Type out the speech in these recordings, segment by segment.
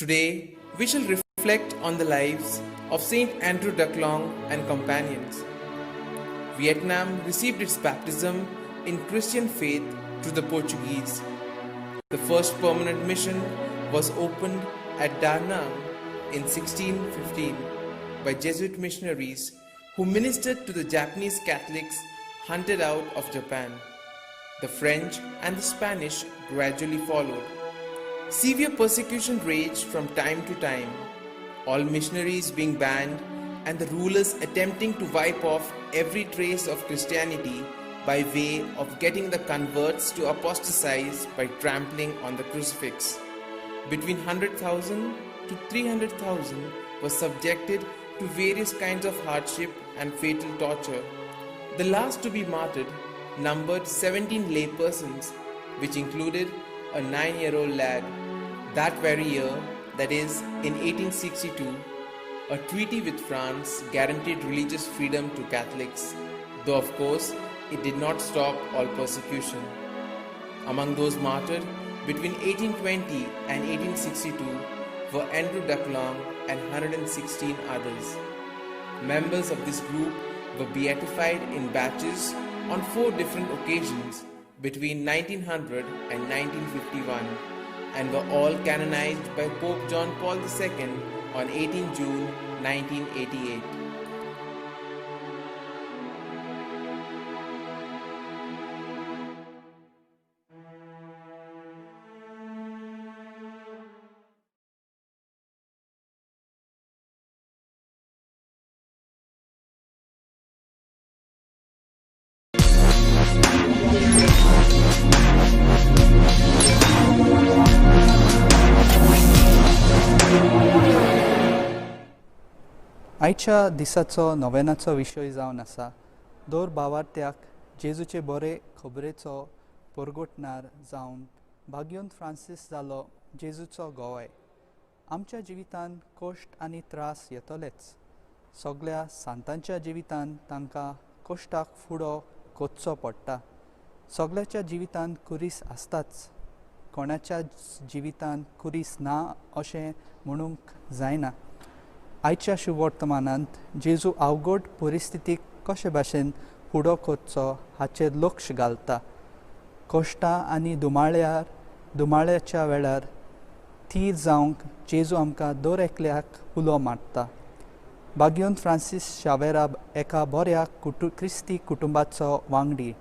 Today, we shall reflect on the lives of Saint Andrew Duc Long and companions. Vietnam received its baptism in Christian faith through the Portuguese. The first permanent mission was opened at Da Nang in 1615 by Jesuit missionaries who ministered to the Japanese Catholics hunted out of Japan. The French and the Spanish gradually followed. Severe persecution raged from time to time, all missionaries being banned and the rulers attempting to wipe off every trace of Christianity by way of getting the converts to apostatize by trampling on the crucifix. Between 100,000 to 300,000 were subjected to various kinds of hardship and fatal torture. The last to be martyred numbered 17 laypersons, which included a 9-year-old lad. That very year, that is, in 1862, a treaty with France guaranteed religious freedom to Catholics, though of course it did not stop all persecution. Among those martyred between 1820 and 1862 were Andrew Duc Long and 116 others. Members of this group were beatified in batches on 4 different occasions between 1900 and 1951 and were all canonized by Pope John Paul II on 18 June 1988. आयच्या दिसाचो नोवेनाचो विशय जावन आसा दर भावार्थ्याक जेजूचे बरे खबरेचो परगोटणार जावन भाग्योंत Francis जालो जेजूचो गोवाय. आमच्या जिवितांत कश्ट आनी त्रास येतलेच. सगळ्या सांतांच्या जिवितांत तांकां कश्टाक फुडो कोचचो पडटा. सगळ्याच्या जिवितांत कुरीस आसताच. कोणाच्या जिवितांत कुरीस ना अशें म्हणूंक जायना. आयच्या शुभ वर्तमानांत जेजू अवघड परिस्थितीक कशे भाशेन फुडो कोचचो हाचेर लक्ष घालता. कश्टां आनी दुमाळ्याच्या वेळार थीर जावंक जेजू आमकां दर एकल्याक उलो मारता. भाग्योंत फ्रांसीस शावेरा एका बऱ्या क्रिस्ती कुटुंबाचो वांगडी.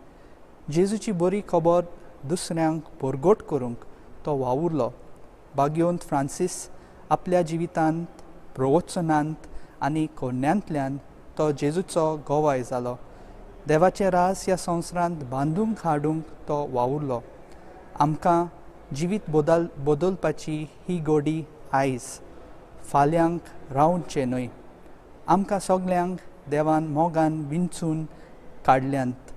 जेजूची बरी खबर दुसऱ्यांक परगोट करूंक तो वावुरलो. भाग्योंत फ्रांसीस आपल्या जिवितांत प्रवचनांत आनी कोन्यांतल्यान तो जेजूचो गोवाय जालो. देवाचें रास ह्या संवसारांत बांदूंक हाडूंक तो वावुरलो. आमकां जिवीत बदलपाची ही घडी आयज, फाल्यांक रावचें न्हय. आमकां सगल्यांक देवान मोगान विंचून काडल्यांत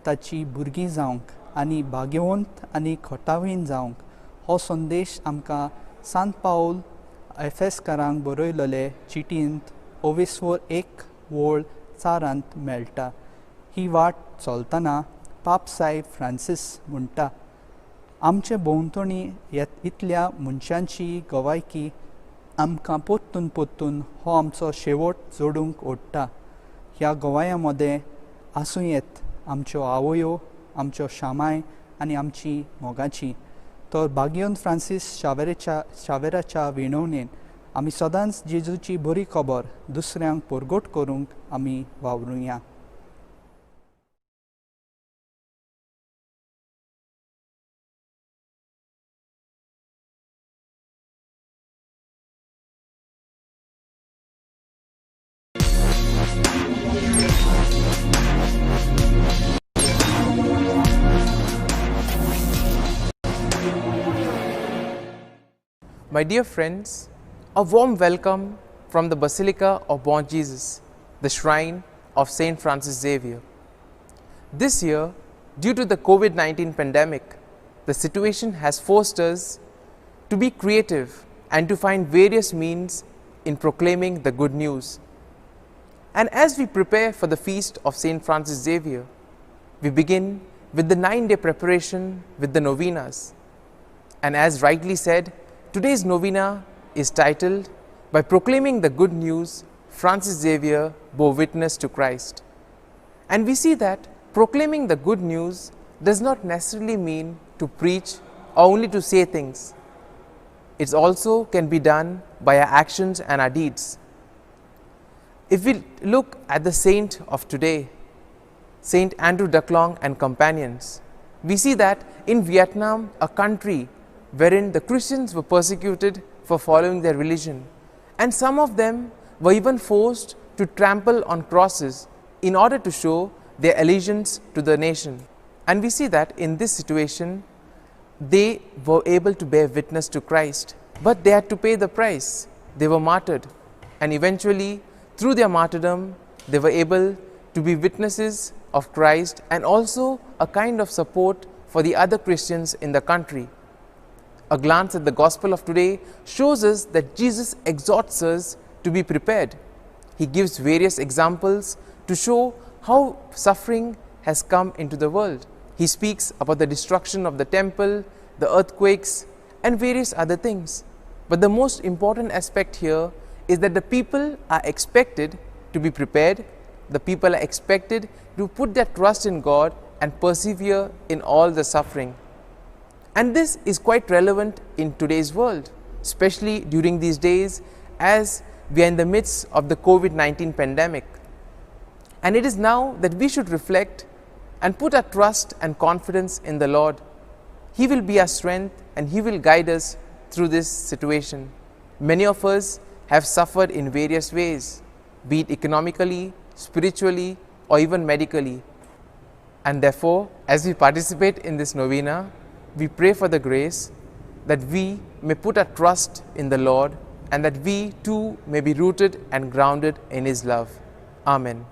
ताची भुरगीं जावंक आनी भाग्यवंत आनी खोटावीन जावंक हो संदेश आमकां सांत पावल एफेसकारांक बरयलेले चिटींत 21 वोळ 4 मेळटा. ही वाट चलतना पाप सायब फ्रांसीस म्हणटा, आमचे भोंवतणी इतल्या मनशांची गवायकी आमकां पोत्तून हो आमचो शेवट जोडूंक ओडटा. ह्या गोवाया मदें आसूं येत आमच्यो आवयो, आमच्यो शामाय आनी आमची मोगाची. तर भाग्योंत फ्रांसीस शावेराच्या विणवणेन आमी सदांच जेजूची बरी खबर दुसऱ्यांक परगोट करूंक आमी वावरुया. My dear friends, a warm welcome from the Basilica of Bon Jesus, the shrine of Saint Francis Xavier. This year, due to the COVID-19 pandemic, the situation has forced us to be creative and to find various means in proclaiming the good news. And as we prepare for the feast of Saint Francis Xavier, we begin with the 9-day preparation with the novenas. And as rightly said, today's novena is titled, By Proclaiming the Good News, Francis Xavier bore witness to Christ. And we see that proclaiming the good news does not necessarily mean to preach or only to say things. It also can be done by our actions and our deeds. If we look at the saint of today, Saint Andrew Duc Long and companions, we see that in Vietnam, a country wherein the Christians were persecuted for following their religion, and some of them were even forced to trample on crosses in order to show their allegiance to the nation. And we see that in this situation, they were able to bear witness to Christ, but they had to pay the price. They were martyred, and eventually, through their martyrdom, they were able to be witnesses of Christ and also a kind of support for the other Christians in the country. A glance at the gospel of today shows us that Jesus exhorts us to be prepared. He gives various examples to show how suffering has come into the world. He speaks about the destruction of the temple, the earthquakes, and various other things. But the most important aspect here is that the people are expected to be prepared. The people are expected to put their trust in God and persevere in all the suffering. And this is quite relevant in today's world, especially during these days as we are in the midst of the COVID-19 pandemic. And it is now that we should reflect and put our trust and confidence in the Lord. He will be our strength and He will guide us through this situation. Many of us have suffered in various ways, be it economically, spiritually, or even medically. And therefore, as we participate in this novena, we pray for the grace that we may put our trust in the Lord and that we too may be rooted and grounded in His love. Amen.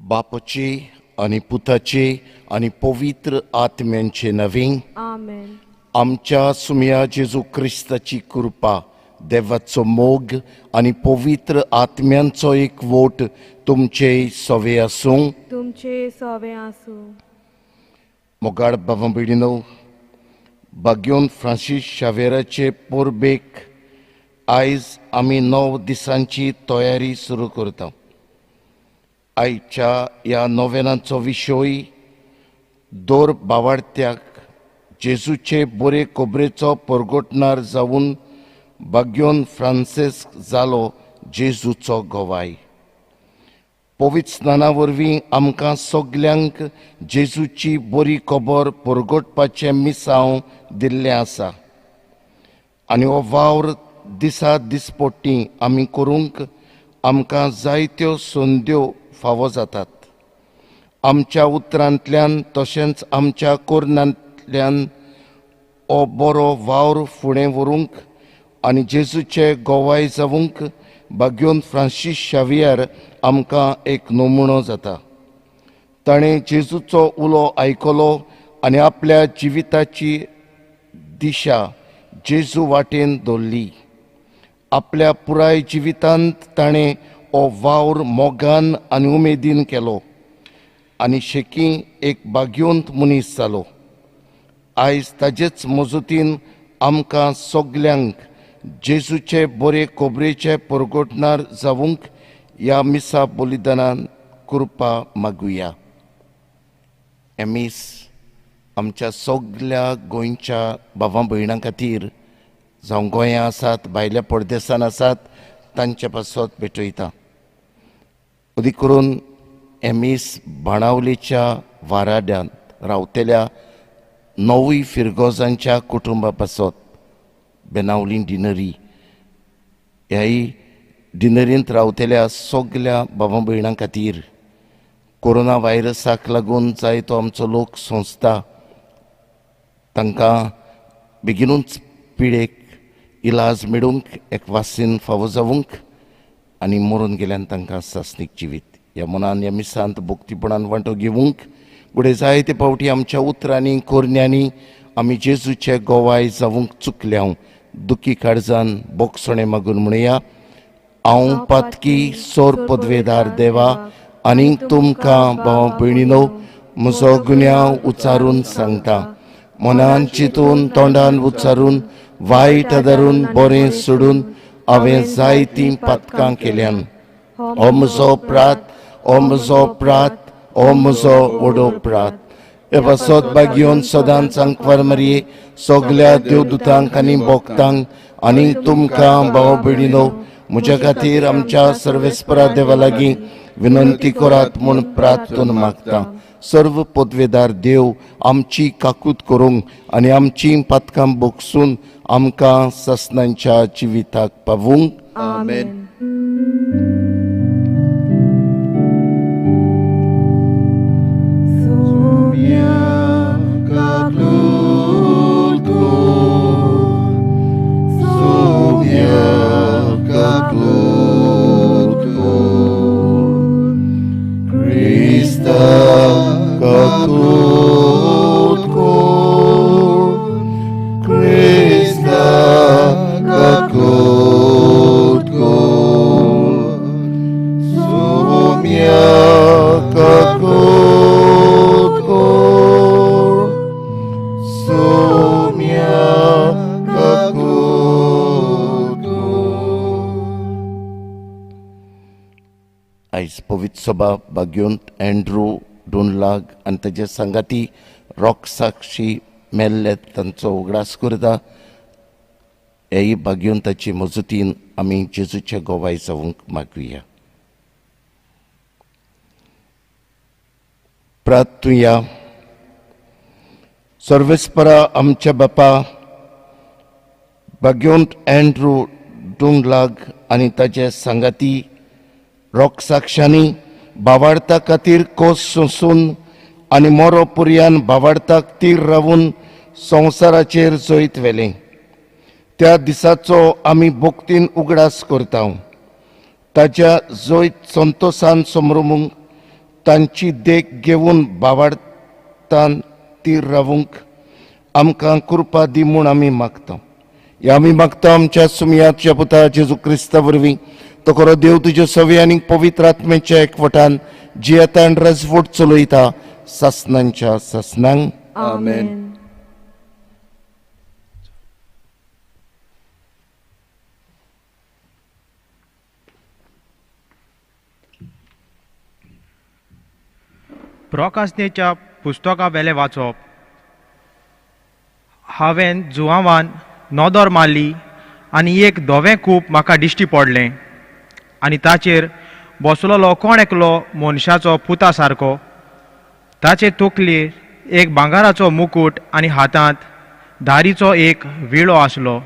बापाचे आनी पुताचे आनी पवित्र आत्म्यांचे नवे. आमेन. आमच्या सुम्या जेजू क्रिस्ताची कृपा, देवाचो मोग आनी पवित्र आत्म्यांचो एकवोट तुमचे सवे आसूं. तुमचे सवे आसूं. मोगाळ भावां भयणीनो, बाग्योन फ्रांसीस शावेराचे पोरबेक आयज आमी 9 दिसांची तयारी सुरू करता. आयच्या ह्या नोवेनाचो विशय दोर भावार्थ्याक जेजूचे बरे खोबरेचो परगोटणार जावन बाग्योन फ्रांसिस्क जालो जेजूचो गोवाय. पवित्र स्नाना वरवीं आमकां सगल्यांक जेजूची बरी खबर परगोटपाचें मिसांव दिल्लें आसा आनी हो वावर दिसा दिसपट्टी आमी करूंक आमकां जायत्यो संद्यो फावो जातात. आमच्या उतरांतल्यान तशेंच आमच्या कोरनांतल्यान हो बरो वावर फुडें व्हरूंक आनी जेजूचे गोवाय जावंक बाग्योन फ्रांसीस शावियर आमकां एक नमुनो जाता. ताणें जेजूचो उलो आयकलो आनी आपल्या जिविताची दिशा जेजू वाटेन दवरली. आपल्या पुराय जिवितांत ताणें हो वावर मोगान आनी उमेदीन केलो आनी शेकी एक बाग्योंत मनीस जालो. आयज ताजेच मजतीन आमकां सगल्यांक जेजूचे बरे खोबरेचे परगोटणार जावंक ह्या मिसा बलिदानान कृपा मागुया. हे मीस आमच्या सगल्या गोंयच्या भावां भयणां खातीर जावं गोंयां आसात भायल्या परदेसान आसात तांचे पासत भेटयता. अदी करून हे मीस बाणावलेच्या वाराड्यांत रावतल्या 9 फिरगोजांच्या कुटुंबा पासत बेनावली डिनरी ह्याय डिनरींत रावतल्या सगल्या भावां भयणां खातीर कोरोना व्हायरसाक लागून जायतो आमचो लोक संस्था तांकां बेगीनूच पिडेक इलाज मेळूंक एक वासीन फावो जावंक आनी मरून गेल्यान तांकां सासणीक जिवीत ह्या मनान ह्या मिसांत भोक्तीपणान वांटो घेवंक फुडें जायते फावटी आमच्या उतरांनी कोरण्यांनी आमी जेजूचे गोवाय जावंक चुकल्यांव दुखी काळजान बोगसणे मागून म्हणया. हांव पातकी सोर पदवेदार देवा आनीक तुमकां भाव भयणीनो म्हजो गुन्यांव उच्चारून सांगता. मनान चिंतून तोंडान उच्चारून वायट आदारून बरें सोडून हांवें जायतीं पातकां केल्यान. हो म्हजो प्रात, हो म्हजो प्रात, हो म्हजो व्हडो प्रात. हे पासत बाग्योन सदांच सांकवार मारये सगल्या देवदूतांक आनी भोक्तांक आनी तुमकां भाव भयणीनो म्हज्या खातीर आमच्या सर्वेस्परा देवा लागीं विनंती करात म्हूण प्रार्थना मागता. सर्व पदवेदार देव आमची काकूत करूंक आनी आमची पातकां बोगसून आमकां ससनांच्या जिविताक पावूंक. आमेन. आयज पवित्र सभा बाग्योंत एंड्रू डोनलाग आनी ताचे सांगाती रॉक साक्षी मेल्लेत तांचो उगडास करता. हेय बाग्योंताची मजतीन आमी जेजूचे गोवाय जावंक मागुया. प्रार्थुया. सर्वेस्परा आमच्या बापा बाग्योंत एंड्रू डोनलाग आनी ताचे सांगाती रॉक साक्षांनी भावार्था खातीर कोस सोंसून आनी मोरो पुर्यान भावार्थाक तीर रावून संवसाराचेर जैत व्हेलें. त्या दिसाचो आमी भोक्तीन उगडास करता. ताच्या जैत संतोशान समरुमूंक तांची देख घेवन भावार्थान ती रावूंक आमकां कृपा दी म्हूण आमी मागता. आमी मागता आमच्या सुमयाच्या पुता जेजू क्रिस्ता वरवीं तो खरो देव तुज्या सवे आनी पवित्र आत्म्याच्या एकवटान जियेता आनी रजवट चलयता सासणांच्या सासणांक. आमेन. प्रकाशनेच्या पुस्तका वेले वाचप. हांवें जुवांवान नोदोर मारली आनी एक धोवें कूप म्हाका दिश्टी पडलें आनी ताचेर बसलोलो कोण एकलो मनशाचो पुता सारको. ताचे तकलेर एक भांगाराचो मुकुट आनी हातांत धारीचो एक विळो आसलो.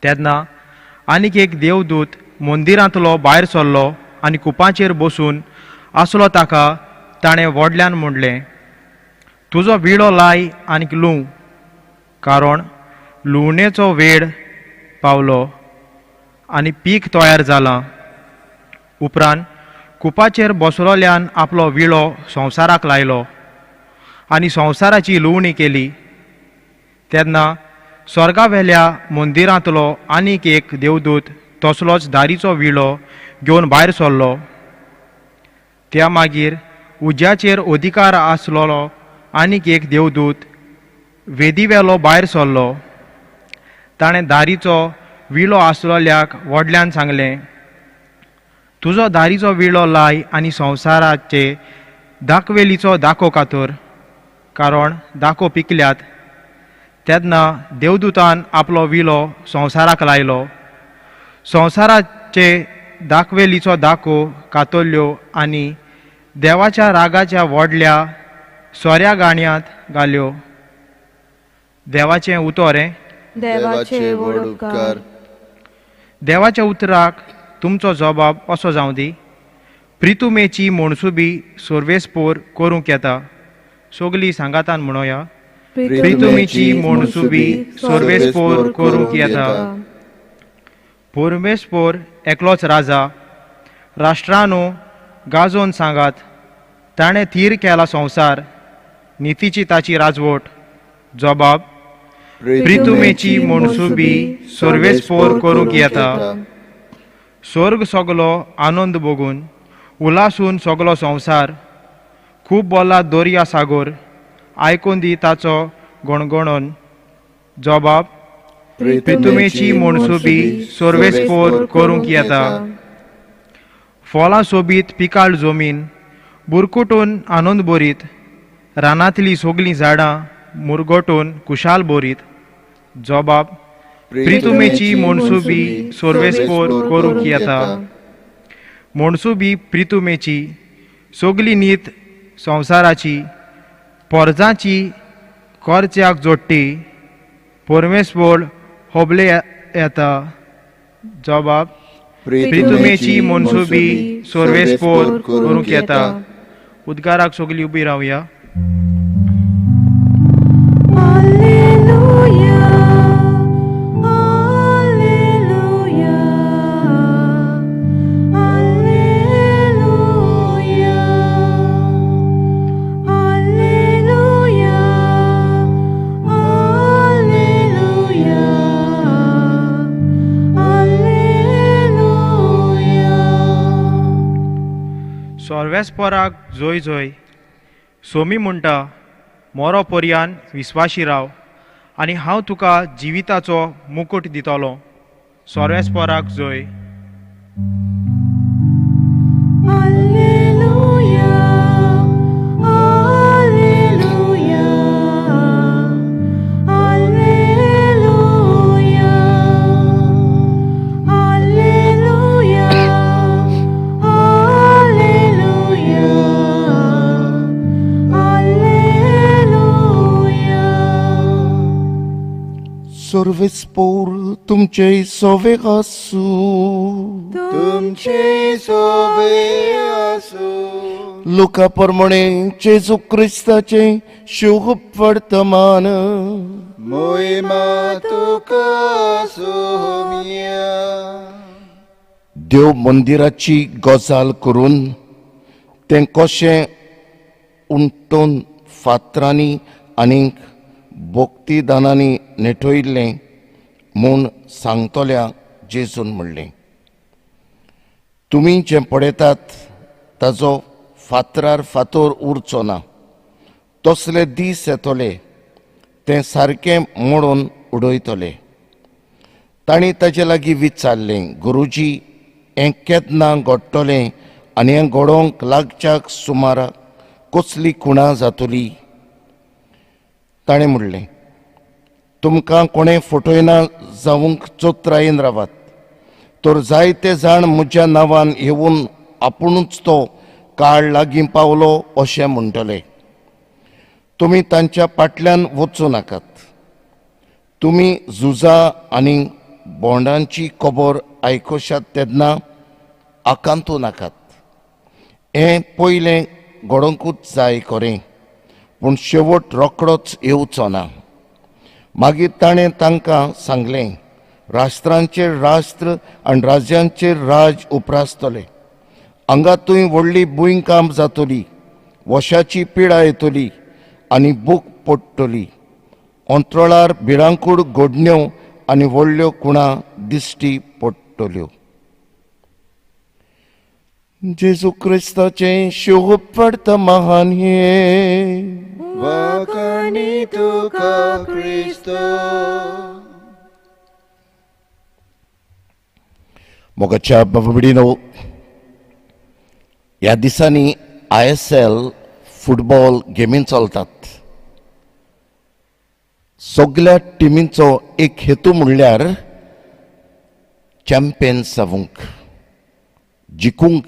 तेन्ना आनीक एक देवदूत मंदिरांतलो भायर सरलो आनी कुपाचेर बसून आसलो ताका ताणें व्हडल्यान म्हणलें, तुजो विळो लाय आनीक लूं, कारण लुवणेचो वेळ पावलो आनी पीक तयार जालां. उपरांत कुपाचेर बसलोल्यान आपलो विळो संवसाराक लायलो आनी संवसाराची लुवणी केली. तेन्ना स्वर्गावेल्या मंदिरांतलो आनीक एक देवदूत तसलोच धारीचो विळो घेवन भायर सरलो. त्या मागीर उज्याचेर अधिकार आसलोलो आनीक एक देवदूत वेदीवेलो भायर सरलो. ताणें धारीचो विळो आसलोल्याक व्हडल्यान सांगलें, तुजो धारीचो विळो लाय आनी संवसाराचे दाखवेलीचो दाखो कातर, कारण दाखो पिकल्यात. तेन्ना देवदूतान आपलो विळो संवसाराक लायलो. संवसाराचे दाखवेलीचो दाखो कातरल्यो आनी देवाच्या रागाच्या व्हडल्या सोऱ्या गाणयांत घाल्यो. देवाचें उतर. देवाचे व्हड उपकार. देवाच्या उतराक तुमचो जबाब असो जावं दी. प्रितुमेची म्हणसुबी सर्वेस्पोर करूंक येता. सगळीं सांगातान म्हणोया. प्रितुमेची म्हणसुबी सर्वेस्पोर करूंक येता. परमेस्पोर एकलोच राजा. राष्ट्रांनो गाजोवन सांगात, ताणें थीर केला संवसार, नितीची ताची राजवट. जबाब प्रितुमेची म्हणसुबी सर्वेस्पोर करूंक येता. स्वर्ग सगलो आनंद भोगून उलासून सगलो संवसार खूब बोला दर्या सागर आयकून दी ताचो गणगणोन. जबाब प्रितुमेची म्हणसुबी सर्वेस्पोर करूंक येता. फळां सोबीत पिकाळ जमीन बुरकुटून आनंद बोरीत. रानांतलीं सगळीं झाडां मुरगोटून कुशाल बोरीत. जबाब प्रितुमेची म्हणसुबी सर्वेस्पोर करूंक येता. म्हणसुबी प्रितुमेची सगळी नीत संवसाराची पोरजांची कर्च्याक जोडटी. परमेस्पोर होबले येता. जबाब प्रितुमेची म्हणसुबी सर्वेस्पोर करूंक येता. उद्गाराक सगळीं उबी रावया. सर्वेस्पराक जोय जोय. सोमी म्हणटा, मोरो पर्यान विस्वाशी राव आनी हांव तुका जिविताचो मुकुट दितलो. सर्वेस्पराक जोय. सर्वेस्पोर तुमचे सोवेक आसूं. तुमचे सोवे आसूं. लुका प्रमाणे जेजू क्रिस्ताचे शुभ वर्तमान. मोहिमा तुका सोम्या. देव मंदिराची गजाल करून तें कशें उंटून फातरांनी आनीक भोक्तीदानांनी नेटोयिल्लें म्हूण सांगतोल्या जेजून म्हणलें. तुमी जें पळयतात ताचो फातरार फातर उरचो ना. तसले दीस येतले तें सारकें मोडून उडयतले. तांणी ताचे लागीं विचारलें, गुरुजी, हें केन्ना घडटलें आनी हें घडोवंक लागच्या सुमार कसली खुणां जातली? ताणें म्हणलें, तुमकां कोणें फटयना जावंक चोत्रायेन रावात. तर जायते जाण म्हज्या नांवान येवन आपुणूच तो काळ लागीं पावलो अशें म्हणटले. तुमी तांच्या फाटल्यान वचूं नाकात. तुमी झुजां आनी बोंडांची खबर आयकुशात तेन्ना आकांतू नाकात. हें पयलें घडोवंकूच जाय खरें, पूण शेवट रोखडोच येवचो ना. मागीर ताणें तांकां सांगलें, राष्ट्रांचेर राष्ट्र आनी राज्यांचेर राज उप्रासतले. हांगातूय व्हडली बुयकांप जातली, वशाची पिडा येतली आनी बूक पडटली. अंतराळार भिरांकूळ घडण्यो आनी व्हडल्यो खुणां दिश्टी पडटल्यो. जेजू क्रिस्ताचें शुभ वर्तमान हे वाकानी तुका क्रिस्तो. मोगाच्या बाबडीनो, ह्या दिसांनी ISL फुटबॉल गेमी चलतात. सगळ्या टिमींचो एक हेतू म्हणल्यार चॅम्पियन्स जावंक, जिखूंक,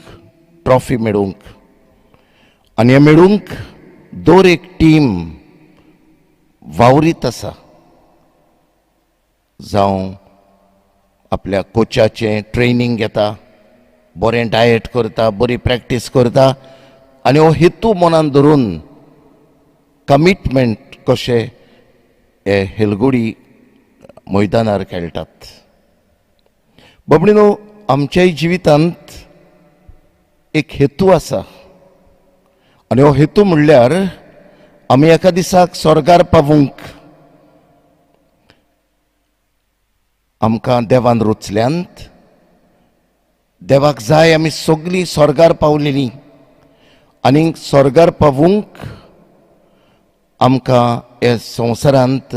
ट्रॉफी मेळोवंक. आनी हें मेळोवंक दर एक टीम वावरीत आसा. जावं आपल्या कोचाचें ट्रेनिंग घेता, बरें डायट करता, बरी प्रॅक्टीस करता आनी हो हेतू मनान धरून कमिटमेंट कशें हे हेलगुडी मैदानार खेळटात. बाबडीनो, आमच्याय जिवितांत एक हेतू आसा आनी हो हेतू म्हणल्यार आमी एका दिसाक स्वर्गार पावूंक. आमकां देवान रुचल्यांत देवाक जाय आमी सगळीं स्वर्गार पावलेलीं आनी स्वर्गार पावूंक आमकां हे संवसारांत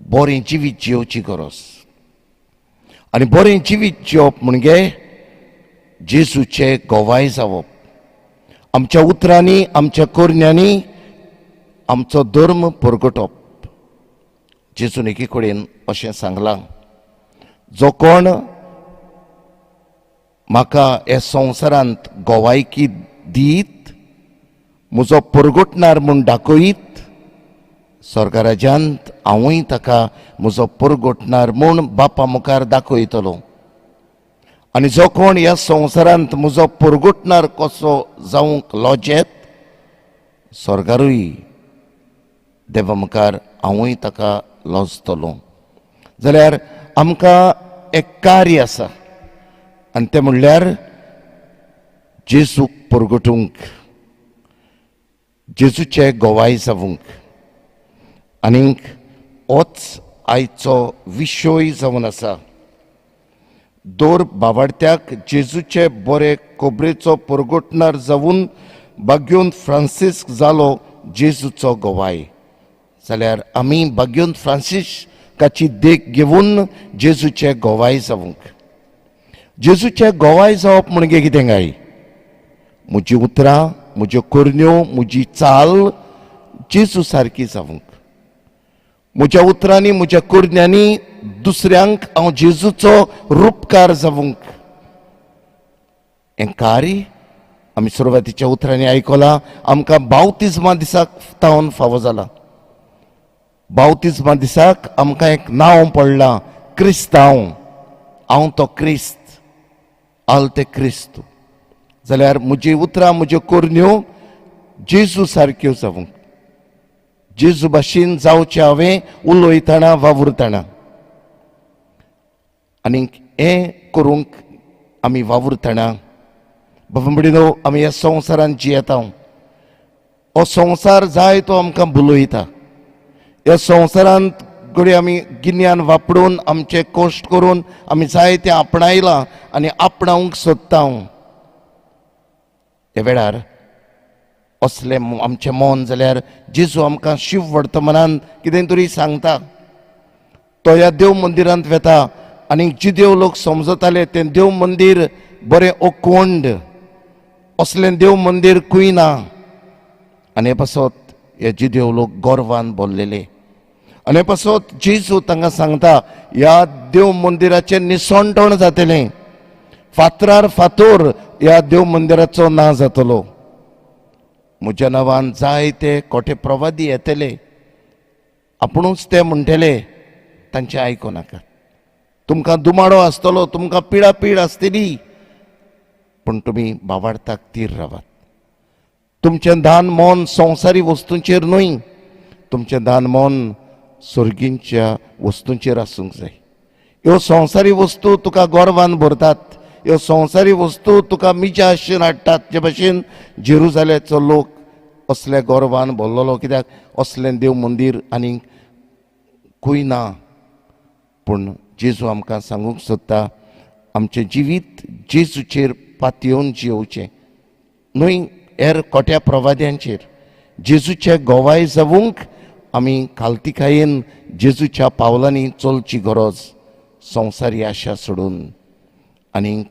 बरें जिवीत जिवची गरज. आनी बरें जिवीत जिवप म्हणजे जेजूचें गोवाय जावप. आमच्या उतरांनी, आमच्या करण्यांनी आमचो धर्म परगटप. जेजून एके कडेन अशें सांगलां, जो कोण म्हाका ह्या संवसारांत गोवायकी दीत, म्हजो परगटणार म्हूण दाखयत, स्वर्गराज्यांत हांवूय ताका म्हजो परगटणार म्हूण बापा मुखार दाखयतलो. आनी जो कोण ह्या संवसारांत म्हजो परगटणार कसो जावंक लॉजेत, स्वर्गारूय देवा मुखार हांवूय ताका लॉजतलो. जाल्यार आमकां एक कार्य आसा आनी तें म्हणल्यार जेजूक परगटूंक, जेजूचे गोवाय जावंक. आनीक होच आयचो विशय जावन आसा. दर भावार्थ्याक जेजूचे बरे खबरेचो परगटणार जावन भाग्योंत फ्रांसीस जालो जेजूचो गोवाय. जाल्यार आमी भाग्योंत फ्रांसिस्काची देख घेवन जेजूचे गोवाय जावंक. जेजूचे गोवाय जावप म्हणजे कितें काय? म्हजी उतरां, म्हज्यो करण्यो, म्हजी चाल जेजू सारकी जावंक. म्हज्या उतरांनी, म्हज्या करण्यांनी दुसऱ्यांक हांव जेजूचो रूपकार जावंक. हें कार्य आमी सुरवातीच्या उतरांनी आयकलां. आमकां बावतिजमा दिसाक तावन फावो जाला. बावतिजमा दिसाक आमकां एक नांव पडलां, क्रिस्तांव. हांव तो क्रिस्त, आल ते क्रिस्त. जाल्यार म्हजी उतरां, म्हज्यो करण्यो जेजू सारक्यो जावंक. जेजू भाशेन जावचें हांवें उलयतना, वावुरतना. आनीक हें करूंक आमी वावुरतना बाबा आमी ह्या संवसारांत जियेता हो संवसार जाय तो आमकां बुलयता. ह्या संवसारांत घडये आमी गिन्यान वापरून आमचे कश्ट करून आमी जाय तें आपणायलां आनी आपणावंक सोदता. ह्या वेळार असलें आमचें मन जाल्यार जेजू आमकां शिव वर्तमानांत कितें तरी सांगता. तो ह्या देव मंदिरांत वेता आनी जे देव लोक समजताले तें देव मंदीर बरें ओकोंड, असलें देव मंदीर खंय ना. आनी हे पासत हे जे देव लोक गोरवान भरलेले. आनी हे पासत जेजू तांकां सांगता ह्या देव मंदिराचें निसणटण जातलें. फातरार फातोर ह्या देव मंदिराचो ना जातलो. म्हज्या नांवान जायते खोटे प्रवादी येतले, आपुणूच ते म्हणटले तांचें आयकनाकात. तुमकां दुमाडो आसतलो, तुमकां पिडापीड आसतली, पूण तुमी भावार्थाक तीर रावात. तुमचें दान मोन संवसारी वस्तूंचेर न्हय, तुमचें दान मोन सर्गींच्या वस्तूंचेर आसूंक जाय. ह्यो संवसारी वस्तू तुका गोरवान भरतात, ह्यो संवसारी वस्तू तुका मिजा आशेन हाडटात. जे भाशेन जेरुजालेमचो लोक असले गोरवान भरलेलो, कित्याक असलें देव मंदीर आनी खंय ना. पूण जेजू आमकां सांगूंक सोदता आमचें जिवीत जेजूचेर पातयेवन जियोवचें, न्हय हेर खोट्या प्रवाद्यांचेर. जेजूचें गोवाय जावूंक आमी खालतीकायेन जेजूच्या पावलांनी चलची गरज, संवसारी आशा सोडून. आनीक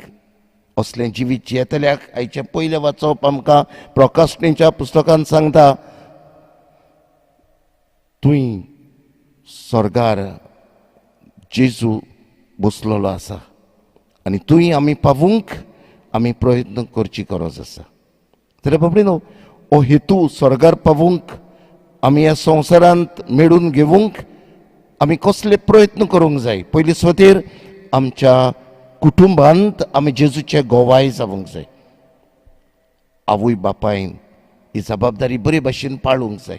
असलें जिवीत जियेतल्याक आयचें पयलें वाचप आमकां प्रकाशणेच्या पुस्तकांत सांगता थंय स्वर्गार जेजू बसलेलो आसा आनी थंय आमी पावूंक आमी प्रयत्न करची गरज आसा. जाल्यार बाबडीनो हो हेतू स्वर्गार पावूंक आमी ह्या संवसारांत मेळून घेवंक आमी कसले प्रयत्न करूंक जाय. पयली सुवातेर आमच्या कुटुंबांत आमी जेजूचे गोवाय जावंक जाय. आवय बापायन ही जबाबदारी बरे भाशेन पाळूंक जाय.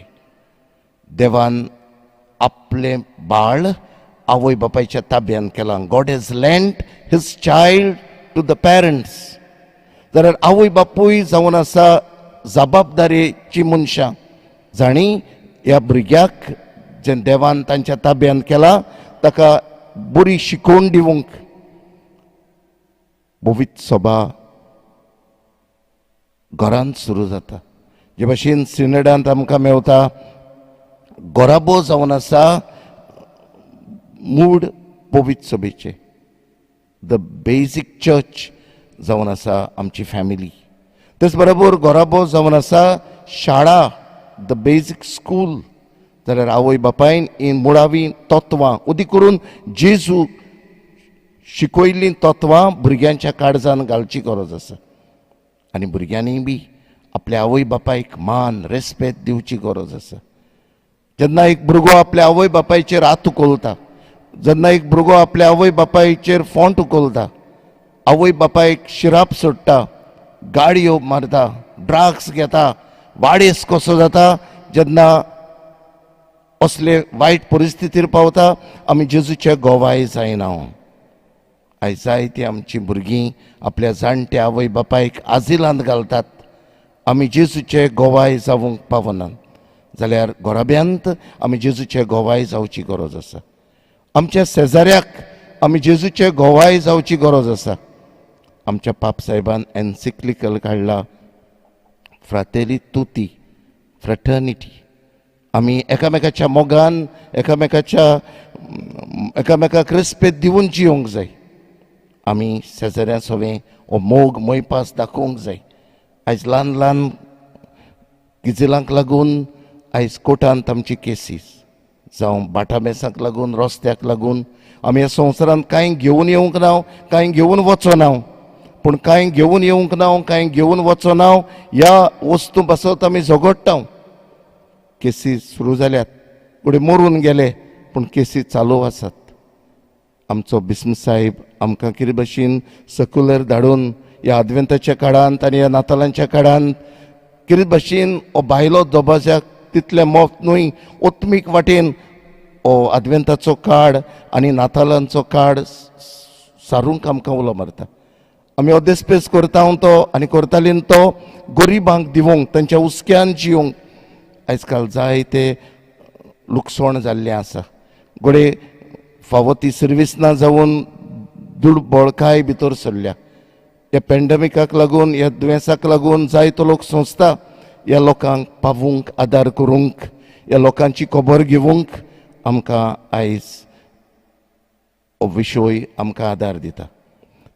देवान आपलें बाळ आवय बापायच्या ताब्यांत केलां. God has land his child to the parents. जाल्यार आवय बापूय जावन आसा जबाबदारेची मनशां. जाणी ह्या भुरग्याक जे देवान तांच्या ताब्यांत केला ताका बरी शिकोवण दिवंक. पवित्र सभा घरांत सुरू जाता. जे भाशेन सिनेडांत आमकां मेवता घोराबो जावन आसा मूड पवित्र सभेचे. द बेजीक चर्च जावन आसा आमची फॅमिली. तेच बरोबर घोराबो जावन आसा शाळा, द बेजीक स्कूल. जाल्यार आवय बापायन ही मुळावी तत्वां उदी करून जेजू शिकयल्लीं तत्वां भुरग्यांच्या काळजान घालची गरज आसा. आनी भुरग्यांनी बी आपल्या आवय बापायक मान रेस्पेद दिवची गरज आसा. जेन्ना एक भुरगो आपल्या आवय बापायचेर हात उखलता, जेन्ना एक भुरगो आपल्या आवय बापायचेर फोंट उखलता, आवय बापायक शिराप सोडटा, गाडयो मारता, ड्रग्स घेता, वाडेस कसो जाता, जेन्ना असले वायट परिस्थितीर पावता आमी जेजूचे गोवाय जायना. आयज जायतीं आमचीं भुरगीं आपल्या जाणट्या आवय बापायक आजिलांत घालतात. आमी जेजूचे गोवाय जावंक पावनात. जाल्यार घोराब्यांत आमी जेजूचे गोवाय जावची गरज आसा. आमच्या शेजाऱ्याक आमी जेजूचे गोवाय जावची गरज आसा. आमच्या पाप साहेबान एन्सिक्लिकल काडला फ्रातेली तुती, फ्रॅटर्निटी. आमी एकामेकाच्या मोगान एकामेकाक रेस्पेद दिवन जियोंक जाय. आमी शेजाऱ्या सवें हो मोग मोयपास दाखोवंक जाय. आयज ल्हान ल्हान गिजेलांक लागून आयज कोर्टांत आमची केसीस जावं बाटा बेसांक लागून, रस्त्याक लागून आमी ह्या संवसारांत कांय घेवन येवंक ना, कांय घेवन वचना. पूण कांय घेवन येवंक ना, कांय घेवन वचना, ह्या वस्तू पासत आमी झगडटा. केसी सुरू जाल्यात, फुडें मरून गेले, पूण केसी चालू आसात. आमचो बिस्म साहेब आमकां कितें भाशेन सर्क्युलर धाडून ह्या आदवेंताच्या काळांत आनी ह्या नातालांच्या काळांत कितें भाशेन हो भायलो दबाज्याक तितलें मोत न्हय, ओत्मीक वाटेन हो आदवेंताचो काळ आनी नातालांचो काळ सारूंक आमकां उलो मारता. आमी हो देस्पेस करता तो आनी करतालीन तो गरिबांक दिवंक तांच्या उस्क्यान जिवंक आयज काल जायते लुकसण जाल्लें आसा. घोडे फावो ती सर्वीस ना जावन दुडबळकाय भितर सरल्या. ह्या पॅन्डेमिकाक लागून ह्या दुयेंसाक लागून जायतो लोक सोंसता ह्या लोकांक पावूंक आदार करूंक ह्या लोकांची खबर घेवंक आमकां आयज हो विशय आमकां आदार दिता.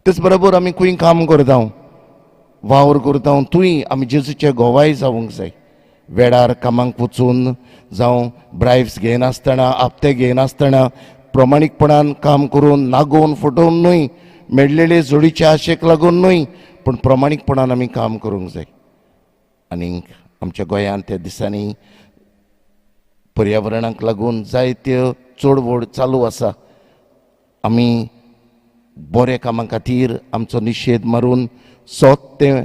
तेच बरोबर आमी खंय काम करता वावर करता थंय आमी जेजूचे गोवाय जावंक जाय. वेळार कामाक वचून जावं ब्रायब्स घेयनासतना हप्ते घेयनासतना प्रमाणीकपणान काम करून नागोवन फटोवन न्हय मेळलेले जोडीच्या आशेक लागून न्हय पूण प्रमाणीकपणान आमी काम करूंक जाय. आनीक आमच्या गोंयांत त्या दिसांनी पर्यावरणाक लागून जायत्यो चडवड चालू आसा. आमी बऱ्या कामा खातीर आमचो निशेध मारून सोत तें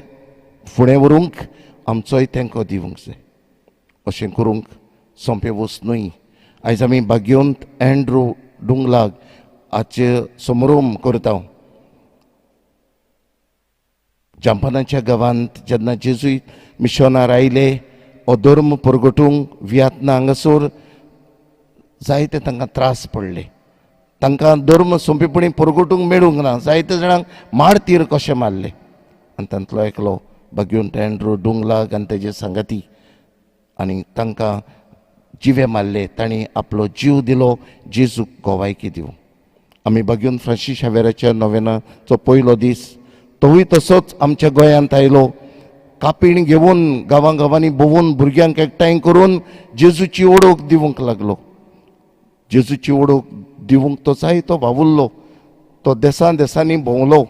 फुडें व्हरूंक आमचोय तेंको दिवंक जाय. अशें करूंक सोंपें वच न्हय. आयज आमी भाग्योंत एंड्रू डुंगलाग हाचे समारोप करता. जांपानाच्या गांवांत जेन्ना जेजूत मिशनार आयले हो धर्म परगटूंक वियातना हांगासर जायते तांकां त्रास पडले. तांकां धर्म सोंपेपणी परगटूंक मेळूंक ना. जायते जाणांक मार तीर कशें मारले आनी तांतलो एकलो भाग्योंत एंड्रू डुंगलाग आनी तेजे सांगाती आनी तांकां जिवे मारले. तांणी आपलो जीव दिलो जेजूक गोवायकी दिवंक. आमी भाग्योंत फ्रांसीस हावेराच्या नोवेनाचो पयलो दीस तोवूय तसोच आमच्या गोंयांत आयलो. कापीण घेवन गांवांनी भोंवून भुरग्यांक एकठांय करून जेजूची ओळख दिवंक लागलो. जेजूची ओळख दिवंक तो जायतो भावुरलो. तो देसान देसांनी भोंवलो